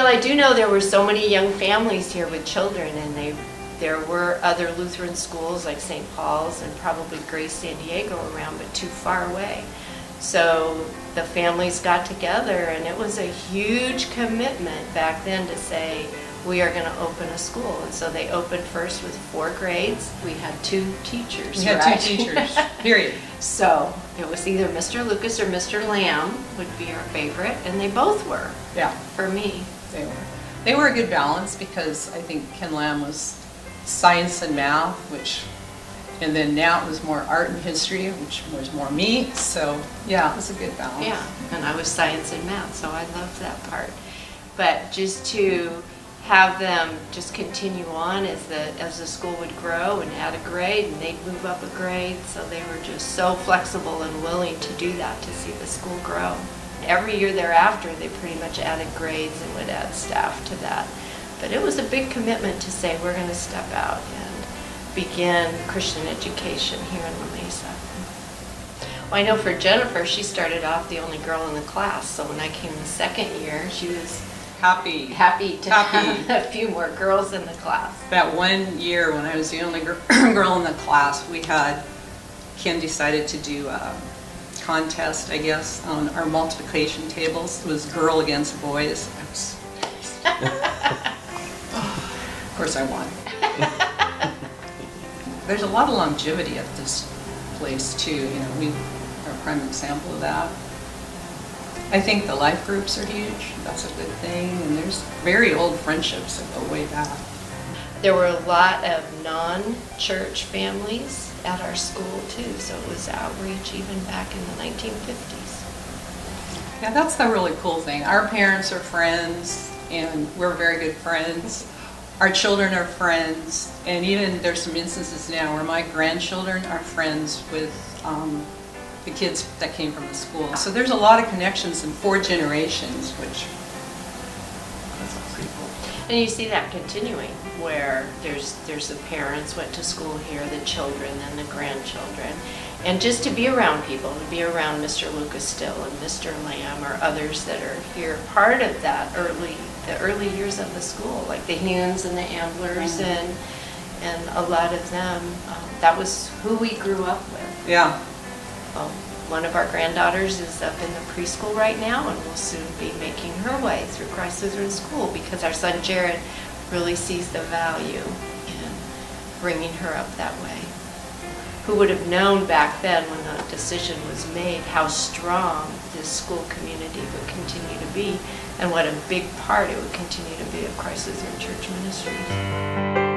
I do know there were so many young families here with children, and there were other Lutheran schools like St. Paul's and probably Grace San Diego around, but too far away. So the families got together, and it was a huge commitment back then to say, we are going to open a school. And so they opened first with 4 grades. We had 2 teachers. We had right? 2 teachers, period. So it was either Mr. Lucas or Mr. Lamb would be our favorite, and they both were. Yeah, For me. they were. They were a good balance because I think Ken Lamb was science and math, and then Nat was more art and history, which was more me. So yeah, it was a good balance. Yeah, and I was science and math, so I loved that part. But just to have them just continue on as the school would grow and add a grade, and they'd move up a grade, so they were just so flexible and willing to do that to see the school grow. Every year thereafter, they pretty much added grades and would add staff to that. But it was a big commitment to say, we're going to step out and begin Christian education here in La Mesa. Well, I know for Jennifer, she started off the only girl in the class, so when I came the second year, she was Happy. happy to have a few more girls in the class. That one year when I was the only girl in the class, Ken decided to do a contest, I guess, on our multiplication tables. It was girl against boys. Of course I won. There's a lot of longevity at this place too. We are a prime example of that. I think the life groups are huge. That's a good thing. And there's very old friendships that go way back. There were a lot of non-church families at our school too, so it was outreach even back in the 1950s. Yeah, that's the really cool thing. Our parents are friends, and we're very good friends. Our children are friends, and even there's some instances now where my grandchildren are friends with the kids that came from the school. So there's a lot of connections in 4 generations, which that's pretty cool. And you see that continuing, where there's the parents went to school here, the children, and the grandchildren. And just to be around people, to be around Mr. Lucas still and Mr. Lamb or others that are here, part of that the early years of the school, like the Hunes and the Amblers and a lot of them, that was who we grew up with. Yeah. One of our granddaughters is up in the preschool right now and will soon be making her way through Christ Lutheran School because our son Jared really sees the value in bringing her up that way. Who would have known back then when the decision was made how strong this school community would continue to be and what a big part it would continue to be of Christ Lutheran Church ministries.